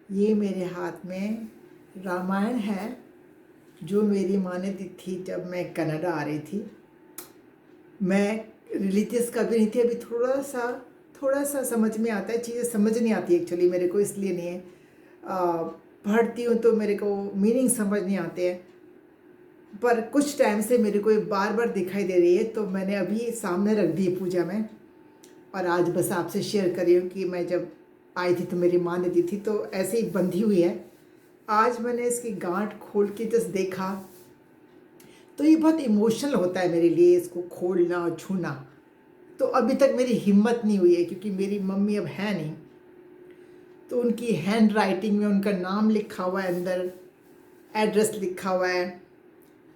ये मेरे हाथ में रामायण है जो मेरी माँ ने दी थी जब मैं कनाडा आ रही थी। मैं रिलीजियस कभी नहीं थी, अभी थोड़ा सा समझ में आता है, चीज़ें समझ नहीं आती एक्चुअली मेरे को, इसलिए नहीं है। पढ़ती हूँ तो मेरे को मीनिंग समझ नहीं आते हैं, पर कुछ टाइम से मेरे को ये बार बार दिखाई दे रही है, तो मैंने अभी सामने रख दी पूजा में। और आज बस आपसे शेयर कर रही हूँ कि मैं जब आई थी तो मेरी माँ ने दी थी, तो ऐसे ही बंधी हुई है। आज मैंने इसकी गांठ खोल के जस्ट देखा तो ये बहुत इमोशनल होता है मेरे लिए, इसको खोलना और छूना। तो अभी तक मेरी हिम्मत नहीं हुई है, क्योंकि मेरी मम्मी अब है नहीं, तो उनकी हैंड राइटिंग में उनका नाम लिखा हुआ है, अंदर एड्रेस लिखा हुआ है।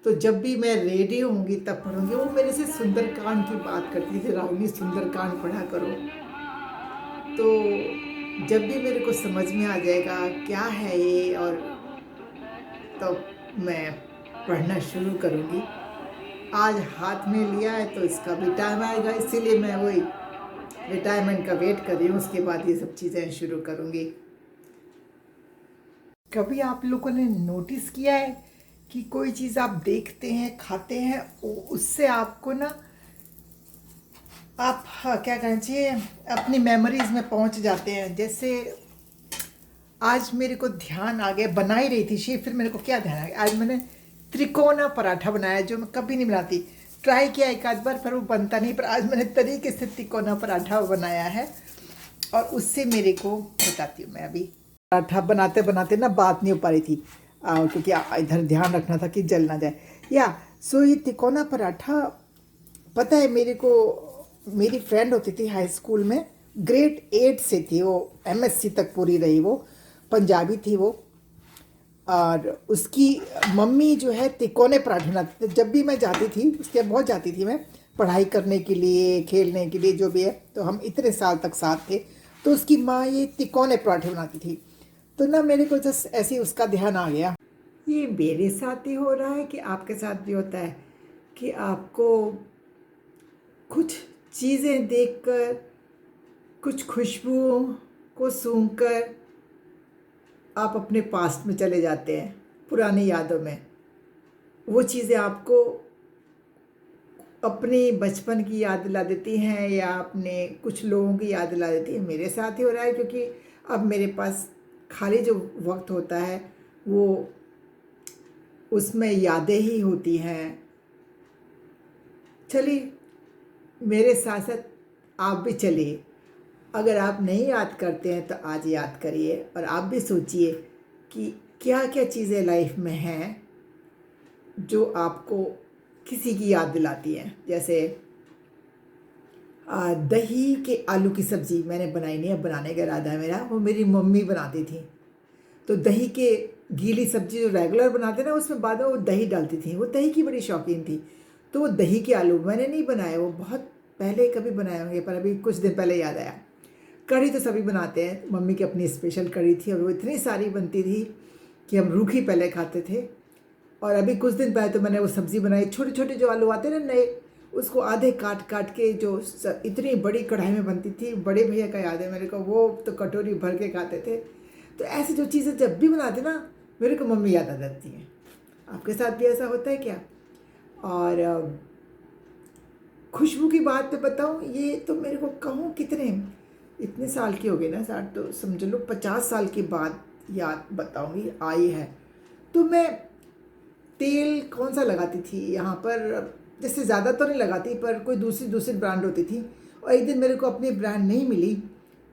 तो जब भी मैं रेडी होंगी तब पढ़ूंगी। वो मेरे से सुंदरकांड की बात करती थी, रावणी सुंदरकांड पढ़ा करो। तो जब भी मेरे को समझ में आ जाएगा क्या है ये, और तो मैं पढ़ना शुरू करूंगी। आज हाथ में लिया है तो इसका भी टाइम आएगा, इसीलिए मैं वही रिटायरमेंट का वेट कर रही हूँ, उसके बाद ये सब चीज़ें शुरू करूँगी। कभी आप लोगों ने नोटिस किया है कि कोई चीज़ आप देखते हैं, खाते हैं, उससे आपको ना, आप क्या कहना चाहिए, अपनी मेमोरीज में पहुंच जाते हैं। जैसे आज मेरे को ध्यान आ गया, बना ही रही थी शेफ, फिर मेरे को क्या ध्यान आ गया, आज मैंने त्रिकोना पराठा बनाया जो मैं कभी नहीं बनाती। ट्राई किया एक आध बार, पर वो बनता नहीं, पर आज मैंने तरीके से त्रिकोना पराठा बनाया है, और उससे मेरे को बताती हूँ मैं अभी। पराठा बनाते बनाते ना बात नहीं हो पा रही थी, क्योंकि इधर ध्यान रखना था कि जल ना जाए। सो ये तिकोना पराठा, पता है मेरे को, मेरी फ्रेंड होती थी हाई स्कूल में, ग्रेड 8 से थी वो, MSc तक पूरी रही वो, पंजाबी थी वो। और उसकी मम्मी जो है तिकोने पराठे बनाती थी। जब भी मैं जाती थी, उसके बहुत जाती थी मैं पढ़ाई करने के लिए, खेलने के लिए, जो भी है, तो हम इतने साल तक साथ थे। तो उसकी माँ ये तिकोने पराठे बनाती थी, तो ना मेरे को जस्ट ऐसे ही उसका ध्यान आ गया। ये मेरे साथ ही हो रहा है कि आपके साथ भी होता है कि आपको कुछ चीज़ें देखकर, कुछ खुशबुओं को सूंघकर आप अपने पास्ट में चले जाते हैं, पुरानी यादों में। वो चीज़ें आपको अपने बचपन की याद दिला देती हैं, या अपने कुछ लोगों की याद दिला देती है। मेरे साथ ही हो रहा है, क्योंकि अब मेरे पास खाली जो वक्त होता है वो, उसमें यादें ही होती हैं। चलिए, मेरे साथ साथ आप भी चलिए। अगर आप नहीं याद करते हैं तो आज याद करिए, और आप भी सोचिए कि क्या क्या चीज़ें लाइफ में हैं जो आपको किसी की याद दिलाती हैं। जैसे दही के आलू की सब्ज़ी मैंने बनाई नहीं, अब बनाने का इरादा है मेरा, वो मेरी मम्मी बनाती थी। तो दही के गीली सब्ज़ी जो रेगुलर बनाते ना, उसमें बाद में वो दही डालती थी, वो दही की बड़ी शौकीन थी। तो वो दही के आलू मैंने नहीं बनाए, वो बहुत पहले कभी बनाए होंगे, पर अभी कुछ दिन पहले याद आया। कढ़ी तो सभी बनाते हैं, मम्मी की अपनी स्पेशल कढ़ी थी, और वो इतनी सारी बनती थी कि हम रूखी पहले खाते थे। और अभी कुछ दिन पहले तो मैंने वो सब्ज़ी बनाई, छोटे छोटे जो आलू आते हैं ना नए, उसको आधे काट काट के, जो इतनी बड़ी कढ़ाई में बनती थी, बड़े भैया का याद है मेरे को, वो तो कटोरी भर के खाते थे। तो ऐसी जो चीज़ें जब भी बनाते ना, मेरे को मम्मी याद आ जाती हैं। आपके साथ भी ऐसा होता है क्या? और खुशबू की बात तो बताऊँ, ये तो मेरे को कहूँ कितने, इतने साल की हो गई ना, 60 तो समझ लो 50 साल की बात याद बताऊँगी आई है। तो मैं तेल कौन सा लगाती थी यहाँ पर, जैसे ज़्यादा तो नहीं लगाती, पर कोई दूसरी दूसरी ब्रांड होती थी। और एक दिन मेरे को अपनी ब्रांड नहीं मिली,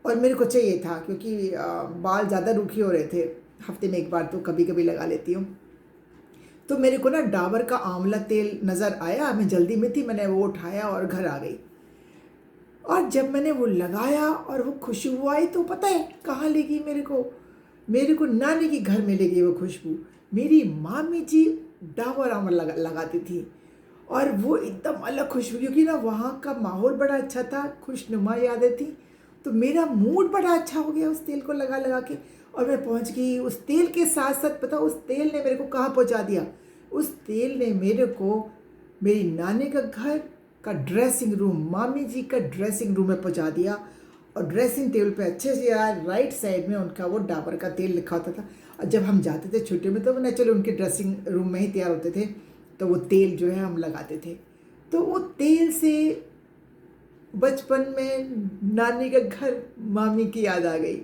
और मेरे को चाहिए था, क्योंकि बाल ज़्यादा रूखे हो रहे थे। हफ्ते में एक बार तो कभी कभी लगा लेती हूँ। तो मेरे को ना डाबर का आंवला तेल नज़र आया, मैं जल्दी में थी, मैंने वो उठाया और घर आ गई। और जब मैंने वो लगाया और वो खुशबू आई, तो पता है कहाँ ले गई मेरे को नानी के घर में ले गई वो खुशबू। मेरी मामी जी डाबर आंवला लगाती थी, और वो एकदम अलग खुशबू, क्योंकि ना वहाँ का माहौल बड़ा अच्छा था, खुशनुमा यादें थी। तो मेरा मूड बड़ा अच्छा हो गया उस तेल को लगा लगा के, और मैं पहुँच गई उस तेल के साथ साथ। पता उस तेल ने मेरे को कहाँ पहुँचा दिया? उस तेल ने मेरे को मेरी नानी का घर का ड्रेसिंग रूम, मामी जी का ड्रेसिंग रूम में पहुँचा दिया। और ड्रेसिंग टेबल पे अच्छे से यार राइट साइड में उनका वो डाबर का तेल लिखा होता था। और जब हम जाते थे छुट्टियों में तो वो नेचुरली उनके ड्रेसिंग रूम में ही तैयार होते थे, तो वो तेल जो है हम लगाते थे। तो वो तेल से बचपन में नानी का घर, मामी की याद आ गई।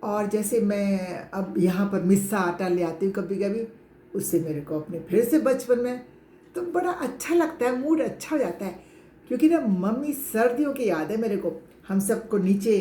और जैसे मैं अब यहाँ पर मिस्सा आटा ले आती हूँ कभी कभी, उससे मेरे को अपने फिर से बचपन में तो बड़ा अच्छा लगता है, मूड अच्छा हो जाता है। क्योंकि ना मम्मी सर्दियों की याद है मेरे को। हम सबको नीचे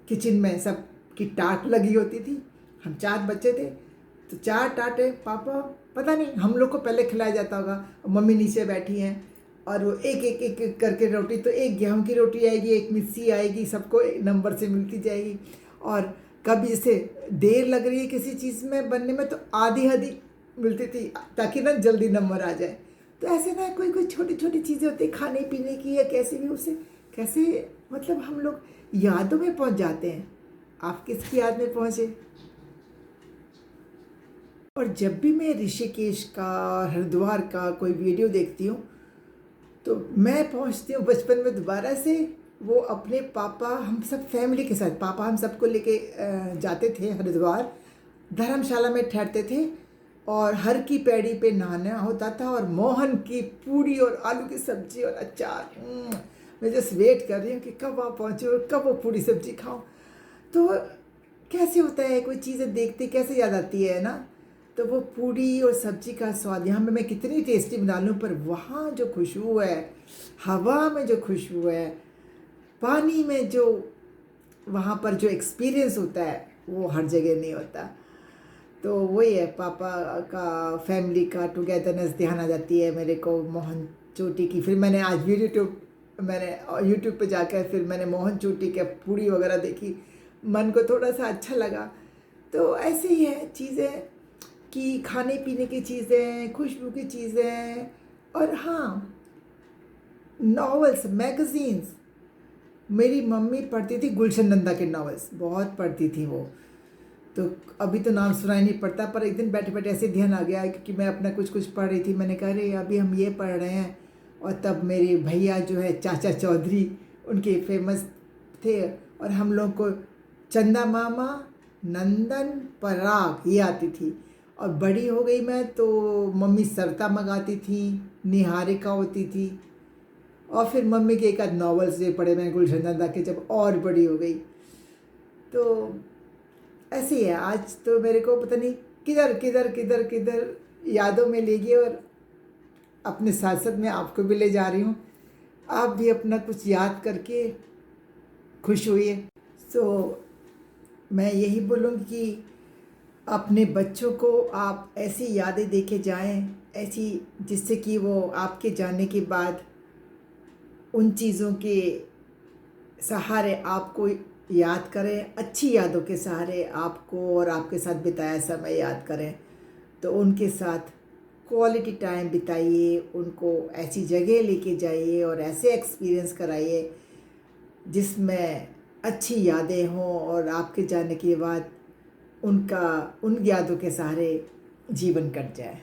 किचन में सब की टाट लगी होती थी, हम 4 बच्चे थे, तो 4 टाटे पापा पता नहीं हम लोग को पहले खिलाया जाता होगा, मम्मी नीचे बैठी हैं और वो एक एक एक एक करके रोटी, तो एक गेहूं की रोटी आएगी, एक मिस्सी आएगी, सबको नंबर से मिलती जाएगी। और कभी जैसे देर लग रही है किसी चीज़ में बनने में तो आधी आधी मिलती थी ताकि ना जल्दी नंबर आ जाए। तो ऐसे ना कोई कोई छोटी छोटी चीज़ें होती खाने पीने की या कैसे भी, उसे कैसे मतलब हम लोग यादों में पहुंच जाते हैं। आप किसकी याद में पहुंचे? और जब भी मैं ऋषिकेश का, हरिद्वार का कोई वीडियो देखती हूँ तो मैं पहुँचती हूँ बचपन में दोबारा से। वो अपने पापा, हम सब फैमिली के साथ, पापा हम सबको लेके जाते थे हरिद्वार, धर्मशाला में ठहरते थे और हर की पैड़ी पे नहाना होता था। और मोहन की पूड़ी और आलू की सब्जी और अचार, मैं जस्ट वेट कर रही हूँ कि कब वहाँ पहुँचे और कब वो पूड़ी सब्जी खाऊं। तो कैसे होता है, कोई चीज़ें देखते कैसे याद आती है ना। तो वो पूड़ी और सब्जी का स्वाद यहाँ पे मैं कितनी टेस्टी बना लूँ, पर वहाँ जो खुशबू है, हवा में जो खुशबू है, पानी में जो वहाँ पर जो एक्सपीरियंस होता है वो हर जगह नहीं होता। तो वही है, पापा का फैमिली का टुगेदरनेस ध्यान आ जाती है मेरे को मोहन चोटी की। फिर मैंने आज भी यूट्यूब पे जाकर फिर मैंने मोहन चोटी के पूड़ी वगैरह देखी, मन को थोड़ा सा अच्छा लगा। तो ऐसे ही है चीज़ें कि खाने पीने की चीज़ें, खुशबू की चीज़ें। और हाँ, नॉवेल्स, मैगज़ीन्स, मेरी मम्मी पढ़ती थी गुलशन नंदा के नॉवेल्स, बहुत पढ़ती थी वो। तो अभी तो नाम सुनाई नहीं पड़ता, पर एक दिन बैठे बैठे ऐसे ध्यान आ गया क्योंकि मैं अपना कुछ कुछ पढ़ रही थी। मैंने कहा अरे अभी हम ये पढ़ रहे हैं। और तब मेरे भैया जो है चाचा चौधरी, उनके फेमस थे, और हम लोग को चंदा मामा, नंदन, पराग ये आती थी। और बड़ी हो गई मैं तो मम्मी सरिता मंगाती थी, निहारिका होती थी, और फिर मम्मी के एक आध नॉवेल्स ये पढ़े मैं गुलशन नंदा के, जब और बड़ी हो गई। तो ऐसे ही है, आज तो मेरे को पता नहीं किधर किधर किधर किधर यादों में ले गई, और अपने साथ साथ मैं आपको भी ले जा रही हूँ। आप भी अपना कुछ याद करके खुश हुई। सो मैं यही बोलूँगी कि अपने बच्चों को आप ऐसी यादें देके जाएं, ऐसी जिससे कि वो आपके जाने के बाद उन चीज़ों के सहारे आपको याद करें, अच्छी यादों के सहारे आपको और आपके साथ बिताया समय याद करें। तो उनके साथ क्वालिटी टाइम बिताइए, उनको ऐसी जगह लेके जाइए और ऐसे एक्सपीरियंस कराइए जिसमें अच्छी यादें हों, और आपके जाने के बाद उन यादों के सहारे जीवन कट जाए।